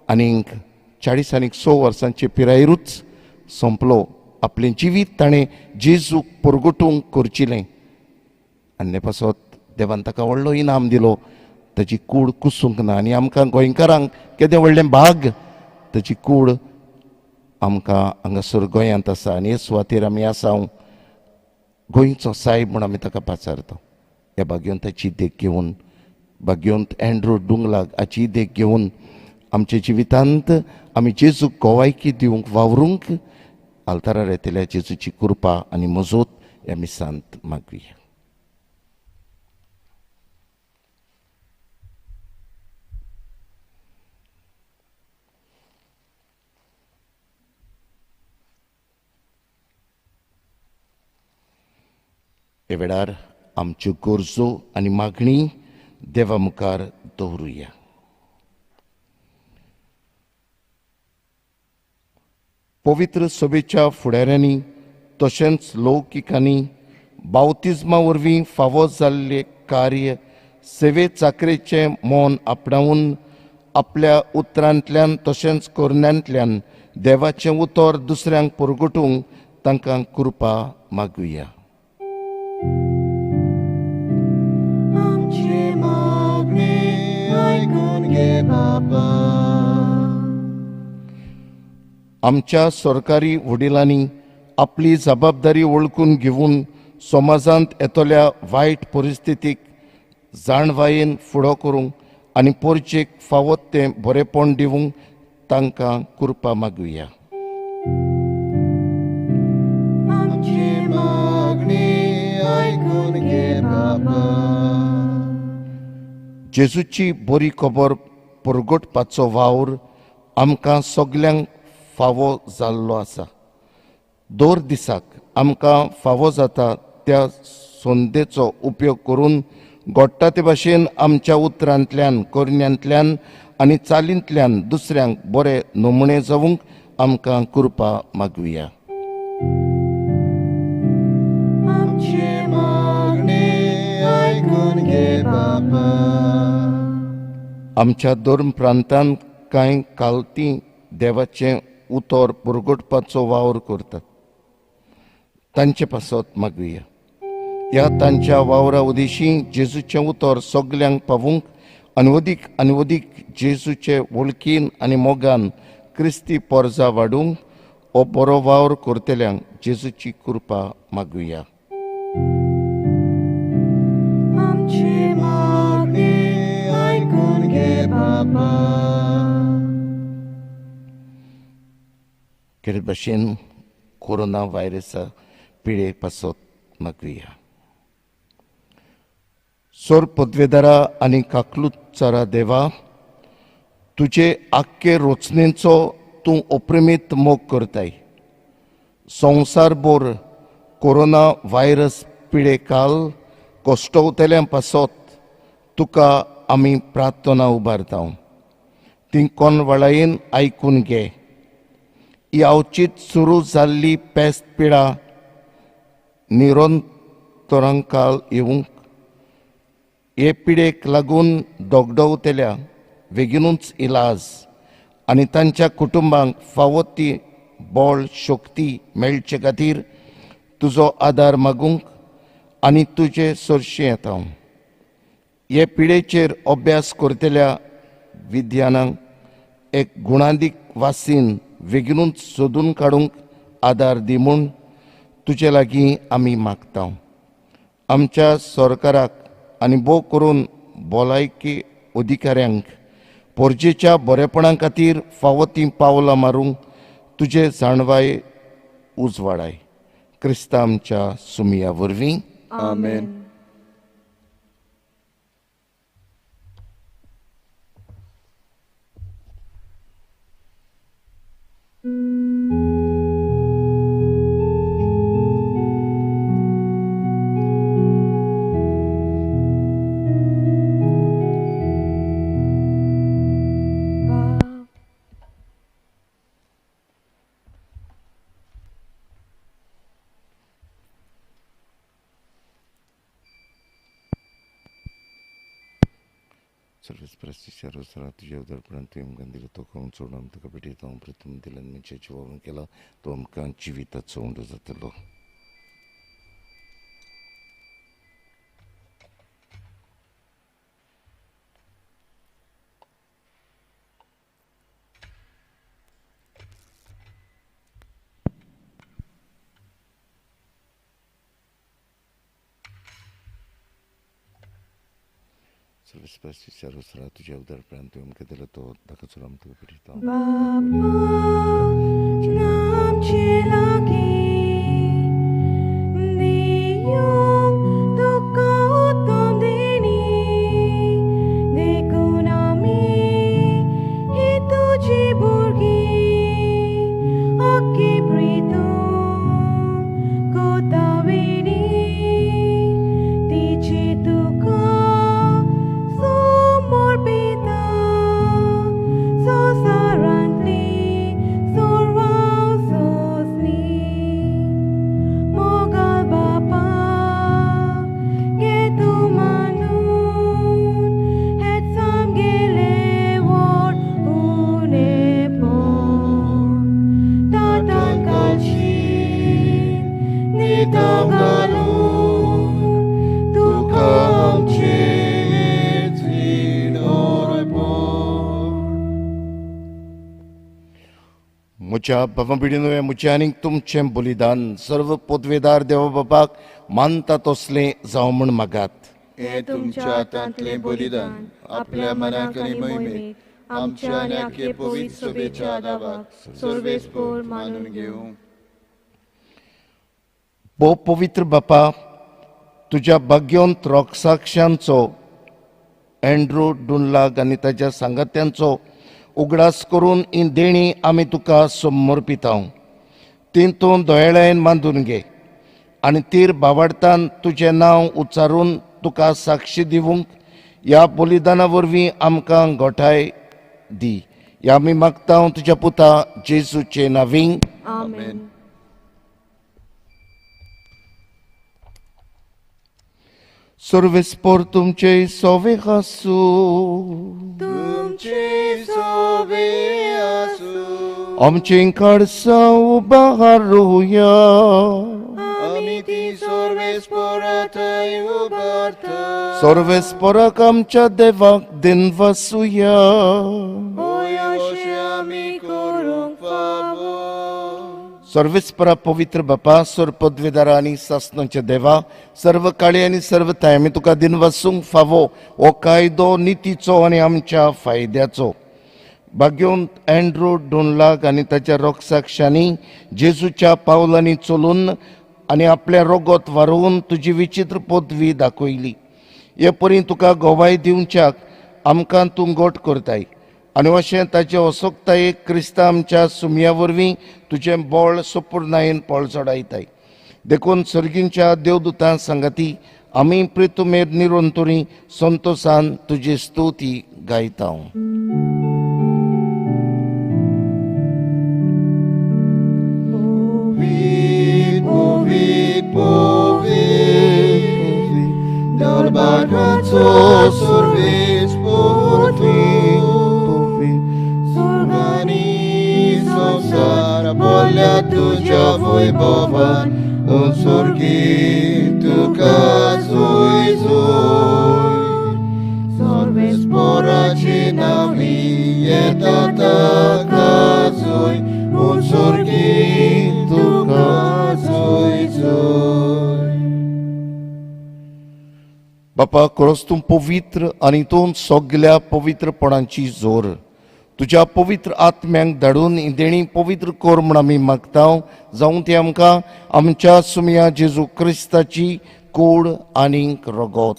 आनीक 40 आनी 100 वर्सांचे पिरायेरूच सोंपलो. आपलें जिवीत ताणें जेजूक परगटूंक करचिलें आनी पासत देवान ताका व्हडलो इनाम दिलो. ताची कूड कुसूंक ना आनी आमकां गोंयकारांक केदें व्हडलें भाग ताची कूड आमकां हांगासर गोंयांत आसा आनी हे सुवातेर आमी आसा. गोंयचो सायब म्हूण आमी ताका पाचारता. ह्या भाग्योंताची देख घेवन भाग्योंत एंड्रू डुंगलाग हाची देख घेवन आमच्या जिवितांत आमी जेजूक गोवायकी दिवंक वावरूंक आल्तारार येतल्या जेजूची कृपा आनी मजत ह्या मिसांत मागुया. हे वेळार आमच्यो गरजो आनी मागणी देवा मुखार दवरुया. पवित्र सभेच्या फुडाऱ्यांनी तशेंच लौकिकांनी बावतिजमा वरवीं फावो जाल्ले कार्य सेवे चाकरेचें मोन आपणावून आपल्या उतरांतल्यान तशेंच करण्यांतल्यान देवाचें उतर दुसऱ्यांक परगटूंक तांकां कृपा मागुया. आमची मागणी आयकून घे बाबा. आमच्या सरकारी वडिलांनी आपली जबाबदारी वळखून घेवन समाजांत येतल्या वायट परिस्थितीक जाणवायेन फुडो करूंक आनी पोरचेक फावो तें बरेपण दिवंक तांकां कृपा मागुया. आमची मागणी आयकून घे बाबा. जेजूची बरी खबर परगटपाचो वावर आमकां सगल्यांक फावो जाल्लो आसा. दर दिसाक आमकां फावो जाता त्या संदेचो उपयोग करून घडटा ते भाशेन आमच्या उतरांतल्यान करण्यांतल्यान आनी चालींतल्यान दुसऱ्यांक बरे नमुणे जावंक आमकां कृपा मागुया. आमची मागणी आयकून घे बाबा. आमच्या धर्म प्रांतांत कांय कालती देवाचें उतर परगटपाचो वावर करतात. तांचे पासत मागुया. ह्या तांच्या वावरा उदेशीं जेजूचें उतर सगल्यांक पावूंक आनी अदीक जेजूचे वळखीन आनी मोगान क्रिस्ती पोरजां वाडूंक हो बरो वावर करतल्यांक जेजूची कृपा मागुया. आमची मागणी आयकून घे बाबा. केरे भाशेन कोरोना व्हायरसा पिडे पासत मागुया. सोर पदवेदारा आनी काकलूचारा देवा, तुजे आख्खे रोचणेचो तूं अप्रमीत मोग करताय. संवसारभर कोरोना व्हायरस पिडे काल कोश्टवतल्या पासत तुका आमी प्रार्थना उबारता. ती कोनवळायेन आयकून घे. यावचीत सुरू जाल्ली पेस्त पिडा निरंतरांकाल येवंक, हे पिडेक लागून दोगडवतल्या बेगीनूच इलाज आनी तांच्या कुटुंबांक फावो ती बळ शक्ती मेळचे खातीर तुजो आदार मागूंक आनी तुजे सरशें येता. हे पिडेचेर अभ्यास करतल्या विद्यानांक एक गुणादीक वासीन बेगीनूच सोदून काडूंक आदार दी म्हूण तुजे लागीं आमी मागता. आमच्या सरकाराक आनी भोव करून भलायकी अधिकाऱ्यांक पोरजेच्या बरेपणा खातीर फावो तीं पावलां मारूंक तुजे जाणवाय उजवाडाय. क्रिस्ता आमच्या सुमिया वरवीं. आमेन. सर्वेस प्रस्तिशा रोसरा तुझ्या उदरपणात तुवें आमकां दिलो तो खावन सोडून आमी तुका भेटयता. प्रथम दिल्यान मनशाची वावरून केला तो आमकां जिविताचो उंडो जातलो. सर्वेस प्रस्तिशा रोसरा तुझ्या उदरपणात तुवें आमकां दिलो तो ताका सोडून आमी तुका भेटयता. म्हज्या बाबा बिडीनुवें म्हजें आनीक तुमचें बलिदान सर्व पदवेदार देवा बाबाक मानता तसलें जावं म्हूण मागात. हे तुमच्या हातांतलें बलिदान आपल्या मनाक आनी मोहिमेक आमच्या आनी आख्खे पवित्र सभेच्या आदाराक सर्वेस्पर मानून घेवं. भोव पवित्र बापा, तुज्या भाग्यवंत रोगसाक्षांचो एंड्रू डुनलाग आनी ताच्या सांगात्यांचो उगडास करून ही देणी आमी तुका समर्पिता. ती तूं दोळ्यान बांदून घे आनी तीर बावाडतान तुजें नांव उच्चारून तुका साक्षी दिवंक ह्या बलिदाना वरवीं आमकां घोटाय दी. ह्या आमी मागता तुज्या पुता जेजूचे नांवीं. आमेन. सर्वेस्पर तुमचे सोवे आसूं. तुमचे सोबे आसूं. आमचें काडसां उबारूया. आमी ती सर्वेस्परांतय उबारता. सर्वेस्पराक आमच्या देवाक दिनवासुया. होय अशें आमी करूंक फावो. सर्वेस्परा पवित्र बापा, सर्व पदवेदारा आनी सासणाचे देवा, सर्व काळी आनी सर्व थाय आमी तुका दिन वासूंक फावो हो कायदो नितीचो आनी आमच्या फायद्याचो. भाग्योंत अँड्रू डोनलाग आनी ताच्या रोगसाक्षांनी जेजूच्या पावलांनी चलून आनी आपल्या रोगोत वारोवन तुजी विचित्र पदवी दाखयली. हे परी तुका गोवाय दिवच्याक आमकां तूं गोट करताय आनी अशें ताचे असोक्तायेक क्रिस्तांवांच्या सुमया वरवीं तुजें बोळ सोपुर्नायेन पोळ चडयताय. देखून सर्गींच्या देवदूतां सांगाती आमी प्रितुमेर निरंतरी संतोशान तुजी स्तुती गायता. Darbagraco sorveți potui, Sorgani sonsara bolea tuja voi bovan, Un sorgitu cazui zui, Sorveți poracina vie tata cazui, Un sorgitu cazui zui. बापा खरोच तूं पवित्र आनी तूं सगळ्या पवित्रपणाची जोर तुज्या पवित्र आत्म्यांक धाडून ही देणी पवित्र कोर म्हूण आमी मागता. जावं ती आमकां आमच्या सुमया जेजू क्रिस्ताची कूड आनीक रगत.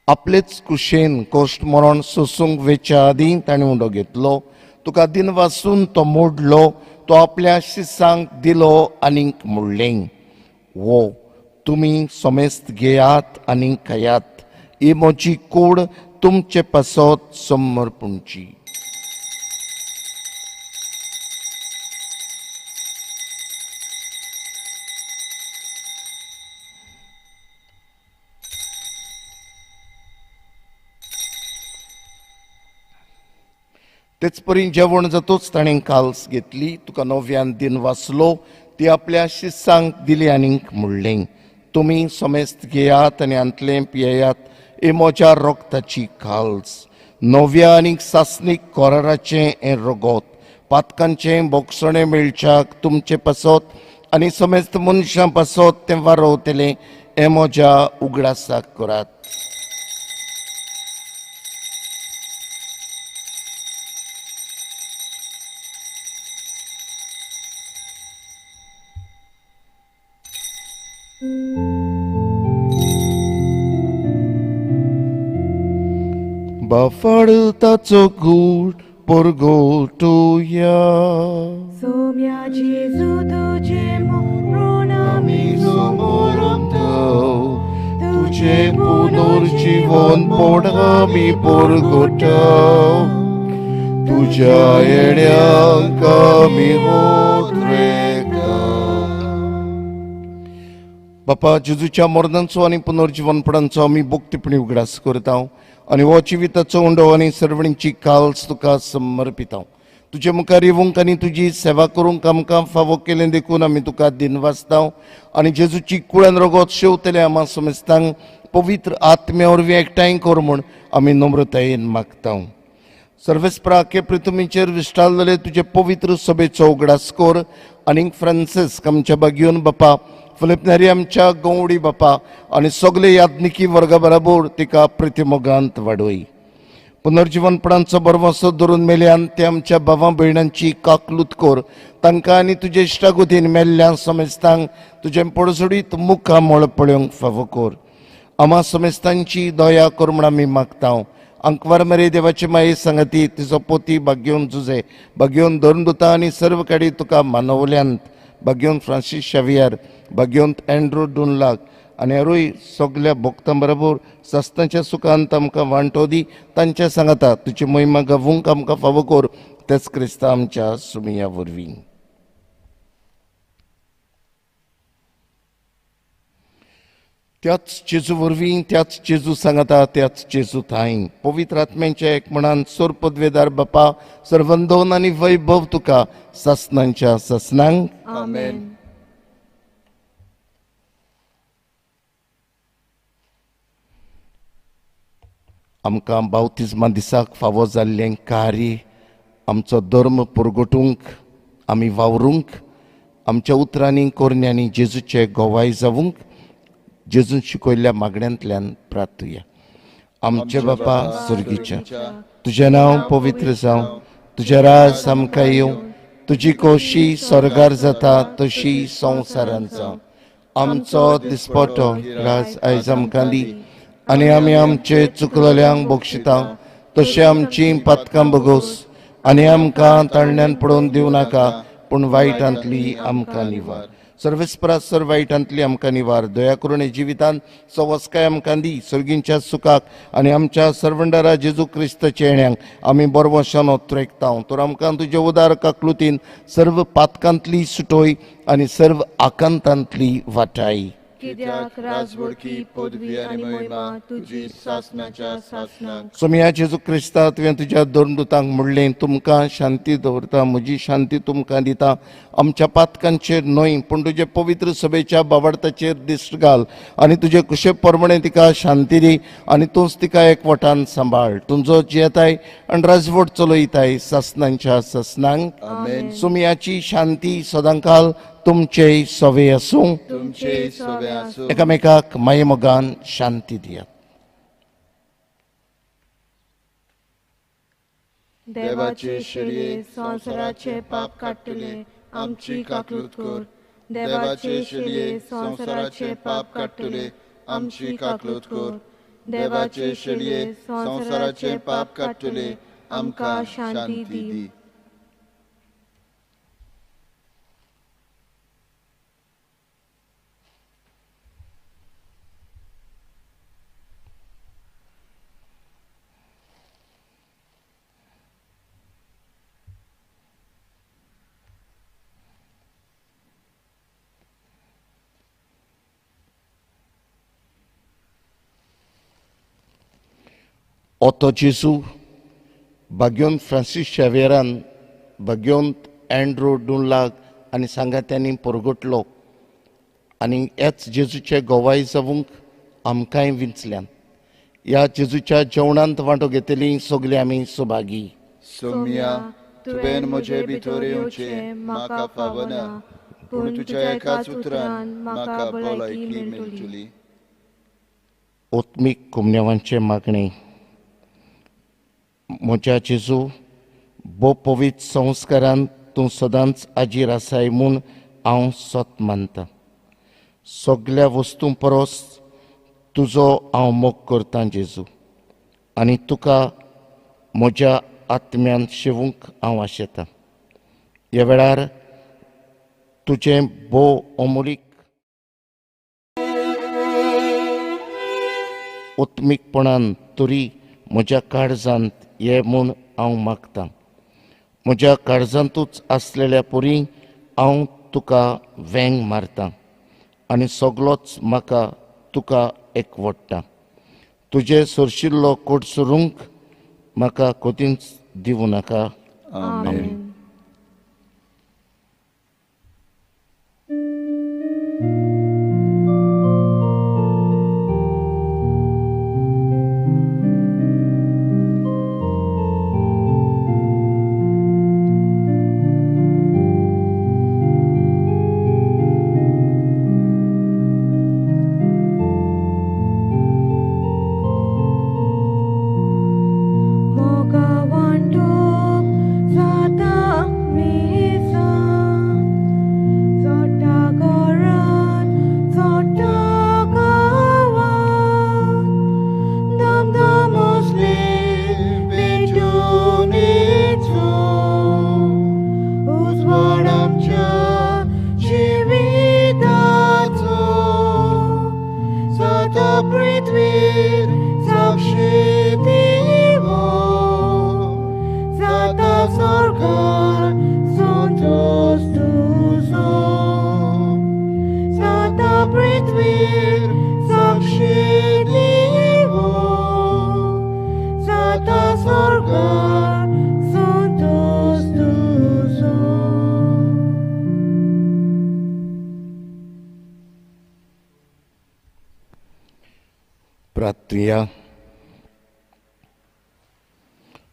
आपलेच कुशेन कोश्ट मरण सोसूंक वेच्या आदीं ताणें उंडो घेतलो. तुका दिन वासून तो मोडलो, तो आपल्या शिसांक दिलो आनीक मोडलें. वो तुमी समेस्त घेयात आनी खायात, ही म्हजी कूड तुमचे पासत समर्पणची. तेच परी जेवण जातूच ताणें काल्स घेतली, तुका नव्यान दिन वाचलो, ती आपल्या शिसांक दिली आनीक म्हणलें तुमी समेस्त घेयात आनी अंतलें पियेयात, ही म्हज्या रोगताची काल्स. नव्या आनीक सासणीक कोराराचें हें रगत पातकांचें बोगसणें मेळच्याक तुमचे पासत आनी समेस्त मनशां पासत तें वारोवतलें, हें म्हज्या उगडासाक करात. Bafartaco gul porgotuja. Somia Jezu tudzemu ronami Sumoram tău, tuce punur जीवन पोडगामी porgotau, तुझ्या येड्यांक आमी होत्रेका. बापा जेजूच्या मरणांचो आनी पुनर्जीवनपणांचो आमी भोक्तीपणी उगडास करता आनी हो जिविताचो उंडो आनी सर्वणीची काल्स तुका समर्पिता. तुजे मुखार येवंक आनी तुजी सेवा करूंक आमकां फावो केलें देखून आमी तुका दिन वाचता आनी जेजूची कुळान रगत शेवतले आम्हा समेस्तांक पवित्र आत्म्या वरवीं एकठांय कर म्हूण आमी नम्रतायेन मागता. सर्वेस्पराके पृथ्वीचेर विस्तारलेले तुजे पवित्र सभेचो उगडास कर आनी फ्रांसिस्क आमच्या बागयोन बापा, फिलिपनेरी आमच्या गवडी बापा आनी सगळे याज्ञिकी वर्गा बरोबर तिका प्रतिमोगांत वाडय. पुनर्जीवनपणांचो बरवंसो धरून मेल्यान ते आमच्या भावां भयणांची काकलूत कर, तांकां आनी तुजे इश्टागोतीन मेल्ल्या समेस्तांक तुजें पडसडीत मुखां मोळ पळोवंक फावो कर. आम्हा समेस्तांची दया कर म्हूण आमी मागता. अंकवार मेरे देवाची माये सांगाती तिचो पोती भाग्योन जुजे भाग्योन धर्मदूतां आनी सर्व काडी तुका मानवल्यांत, भाग्योन फ्रांसीस शावियर, भाग्योंत अँड्रू डुनलाग आनी हेरूय सगळ्या भक्तां बरोबर सस्तांच्या सुखांत आमकां वांटो दी. तांच्या सांगाता तुजी महिमा गावूंक आमकां फावो कर, तेच क्रिस्तांव आमच्या सुमया वरवीं. त्याच जेजू वरवीं, त्याच जेजू सांगाता, त्याच जेजू थंय पवित्र आत्म्याच्या एकमणान सोर पदवेदार बापा सर्वंदोन आनी वैभव तुका सासणांच्या सासणांक. आमेन. आमकां बावतिजमा दिसाक फावो जाल्लें कार्य, आमचो धर्म पुरगटूंक आमी वावरूंक, आमच्या उतरांनी कोरण्यांनी जेजूचे गोवाय जावूंक जेजून शिकयल्ल्या मागण्यांतल्यान प्रार्थुया. आमचे बापा सुर्गीच्या, तुझें नांव पवित्र जावं, तुझें राज आमकां येवं, तुजी खोशी स्वर्गार जाता तशी संवसारांत जावं. आमचो दिसपटो राज आयज आमकां दी, आनी आमी आमचे चुकलेल्यांक बक्षिता तशें आमची पातकां बगोस, आनी आमकां ताळण्यांत पडोवन दिवं नाका, पूण वायटांतली आमकां निवार. सर्वेस्परासर वायटांतली आमकां निवार. दया करून हे जिवितांत सवस्काय आमकां दी, सर्गींच्या सुखाक आनी आमच्या सर्वंडारा जेजू क्रिस्ताचे येण्याक आमी बरवशान ओत्रेकतां. तर आमकां तुजे उदार काकलुतीन सर्व पातकांतली सुटोय आनी सर्व आकांतांतली वाटाय. कित्याक राजवडकी पदवी आनी महिमा तुजी सासणाच्या सासणाक. सोम्या जेजू क्रिस्ता तुवें तुज्या दोन दुतांक म्हणलें, तुमकां शांती दवरता, म्हजी शांती तुमकां दिता. आमच्या पातकांचेर न्हय पूण तुजे पवित्र सभेच्या बाबडताचेर दिश्ट घाल, आनी तुजे कुशे परमणे तिका शांती दी, आनी तूंच तिका एकवटान सांबाळ. तुमचो जेताय आनी राजवट चलयताय सासणांच्या सासणांक. सोम्याची शांती सदांकाल तुमचे सवे आसूं. तुमचे सवे आसूं. एकामेकाक माये मोगान शांती दियात. देवाचे शेळये संवसाराचे पाप काडटले, आमची काकलूत कर. देवाचे शेळये संवसाराचे पाप काडटले, आमची काकलूत कर. देवाचे शेळये संवसाराचे पाप काडटले, आमकां शांती दी. ओतो जेजू भाग्योंत फ्रांसीस शेवेरान, भाग्योंत एंड्रू डुनलाग आनी सांगात्यांनी परगटलो, आनी हेच जेजूचे गोवाय जावूंक आमकांय विंचल्यान. ह्या जेजूच्या जेवणांत वांटो घेतली सगळीं आमी सुभागी. सोम्या तुवें म्हजे भितर येवचें म्हाका फावना, पूण तुज्या एकाच उतरान म्हाका भलायकी मेळटली. ओत्मीक कुमन्यावांचे मागणे. म्हज्या जेजू, बो पवित्र संस्कारांत तूं सदांच आजीर आसाय म्हूण हांव सोत मानतां. सगळ्या वस्तूं परस तुजो हांव मोग करतां जेजू, आनी तुका म्हज्या आत्म्यान शिवूंक हांव आशेतां. ह्या वेळार तुजें बो अमोलीक उत्मीकपणान तरी म्हज्या काळजांत ये म्हूण हांव मागतां. म्हज्या काळजांतूच आसलेल्या परी हांव तुका वेंग मारतां, आनी सगळोच म्हाका तुका एकवडटा. तुजे सरशिल्लो कोट सुरूंक म्हाका कोतींच दिवं नाका. आमेन. प्रार्थया.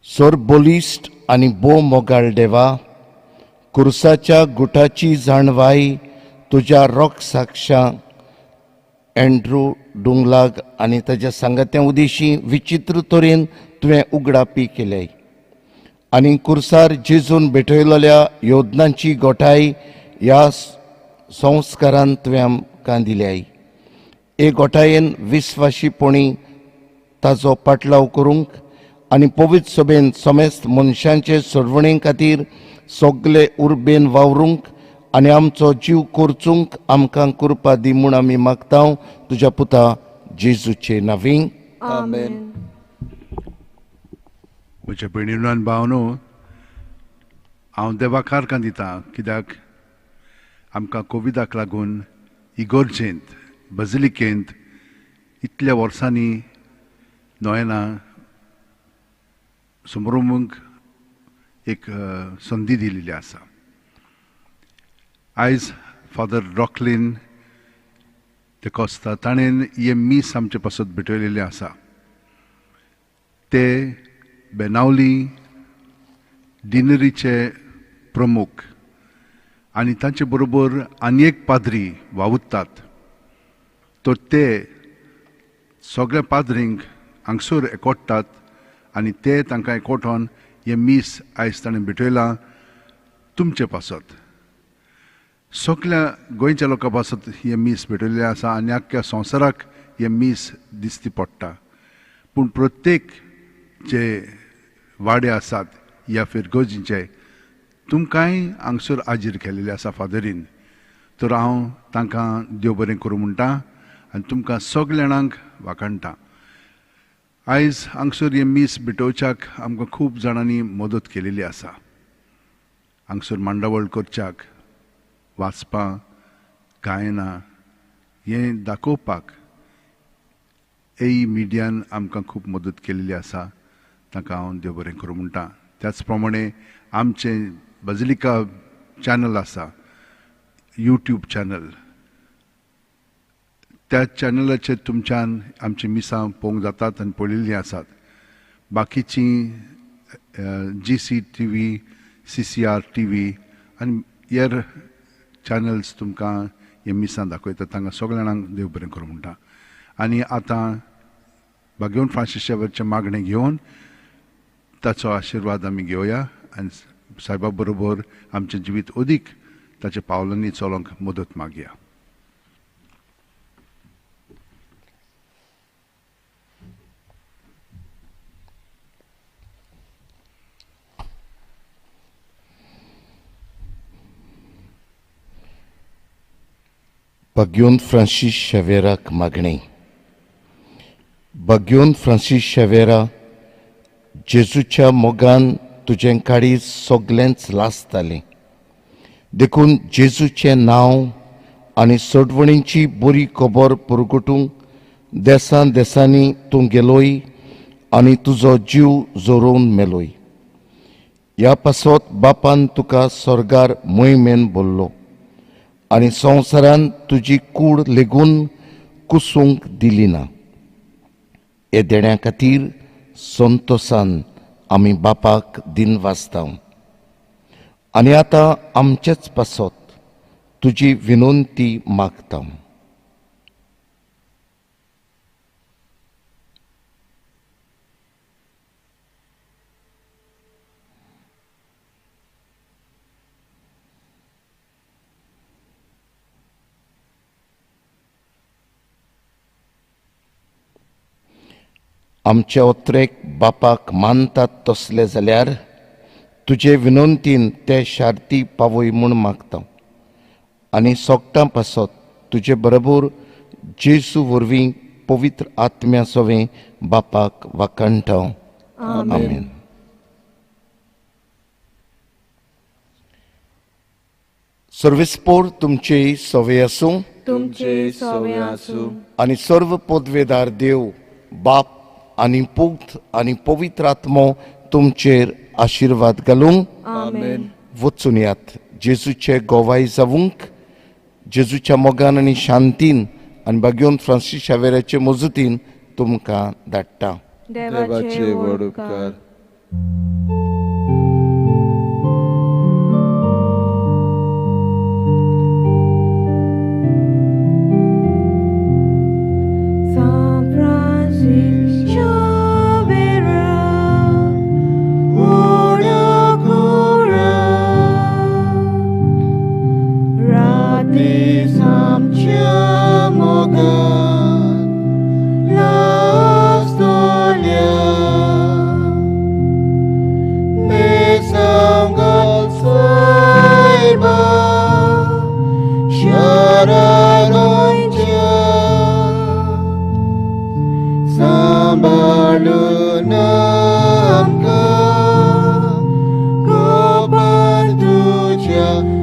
सोर बोलिस्ट आनी बो मोगाळ देवा, कुर्साच्या गुटाची जाणवाय तुज्या रोख साक्षा एंड्रू डुंगलाग आनी ताच्या सांगात्या उदेशी विचित्र तरेन तुवें उगडापी केल्याय आनी कुर्सार जेजून भेटयलेल्या योजनांची गोठाय ह्या संस्कारान तुवें आमकां दिल्याय. हे गोठायेन विस्वाशीपणी ताचो पाटलाव करूंक आनी पवित्र सभेन समेस्त मनशांचे सोडवणे खातीर सगळे उर्बेन वावरूंक आनी आमचो जीव करचूंक आमकां कृपा दी म्हूण आमी मागता तुज्या पुता जेजूचे नांवीं. आमेन. म्हज्या भयणीनो आनी भावनो, हांव देवाक आर्गां दितां कित्याक आमकां कोविडाक लागून इगोर्जेंत बजिलिकेंत इतल्या वर्सांनी नोयना समरुमूंक एक संदी दिलेली आसा. आयज फादर रॉकलिन ते कोस्ता ताणें हे मीस आमचे पासत भेटयलेले आसा. ते बेनावली डिनरीचे प्रमुख आनी तांचे बरोबर आनी एक पाद्री वावुरतात. तर ते सगळ्या पाद्रींक हांगसर एकवटात आनी ते तांकां एकवटोन हे मीस आयज ताणें भेटयलां तुमचे पासत. सगळ्या गोंयच्या लोकां पासत हे मीस भेटयल्लें आसा आनी आख्ख्या संवसाराक हे मीस दिश्टी पडटा. पूण प्रत्येक जे वाडे आसात ह्या फिरगोजींचे तुमकांय हांगसर हाजीर केलेले आसा फादरीन. तर हांव तांकां देव बरें करूं म्हणटा आनी तुमकां सगळ्या जाणांक वाखाणटा. आयज हांगसर हे मीस भेटोवच्याक आमकां खूब जाणांनी मदत केलेली आसा. हांगसर मांडावळ करच्याक, वाचपां, गायनां हें दाखोवपाक एई मिडियान आमकां खूब मदत केलेली आसा. ताका हांव देव बरें करूं म्हणटा. त्याच प्रमाणे आमचें बजिलिका चॅनल आसा, यूट्यूब चॅनल, त्या चॅनलाचेर तुमच्यान आमची मिसां पळोवंक जातात आनी पळयल्लीं आसात. बाकीचीं GC TV, CCR TV आनी हेर चॅनल्स तुमकां हे मिसां दाखयतात. तांकां सगळ्या जाणांक देव बरें करूं म्हणटा. आनी आतां भाग्यवन फ्रांसीस शेवेरचें मागणें घेवन ताचो आशिर्वाद आमी घेवया आनी सायबा बरोबर आमचें जिवीत अदीक ताच्या पावलांनी चलोवंक मदत मागया. भाग्यवन फ्रांसीस शेवेराक मागणी. भाग्यवन फ्रांसीस शेवेरा, जेजूच्या मोगान तुजें काळीज सगळेंच लासतालें. देखून जेजूचें नांव आनी सोडवणीची बरी खबर पुरगटूंक देसान देसांनी तूं गेलोय आनी तुजो जीव जोरोवन मेलोय. ह्या पासत बापान तुका स्वर्गार मोहिमेन भरलो आनी संवसारान तुजी कूड लेगून कुसूंक दिली ना. हे देण्या खातीर संतोशान आमी बापाक दिन वाचता. आनी आतां आमचेच पासत तुजी विनंती मागता. आमच्या ओत्रेक बापाक मानतात तसले जाल्यार तुजे विनंतीन ते शार्ती पावय म्हूण मागता. आनी सोगटां पासत तुजे बरोबर जेजू वरवीं पवित्र आत्म्या सोवें बापाक वाखाणटा. आमेन. सर्वेस्पोर तुमचे सोवे आसूं. तुमचे सोवे आसूं. आनी सर्व पदवेदार देव बाप आनी पुत आनी पवित्र आत्मो तुमचेर आशिर्वाद घालूंक. आमेन. वचून यात. जेजूचे गोवाय जावूंक जेजूच्या मोगान आनी शांतीन आनी भाग्यवन फ्रांसीस शेवेराचे मजतीन तुमकां धाडटा. देवाचे व्हड उपकार. देवाच्या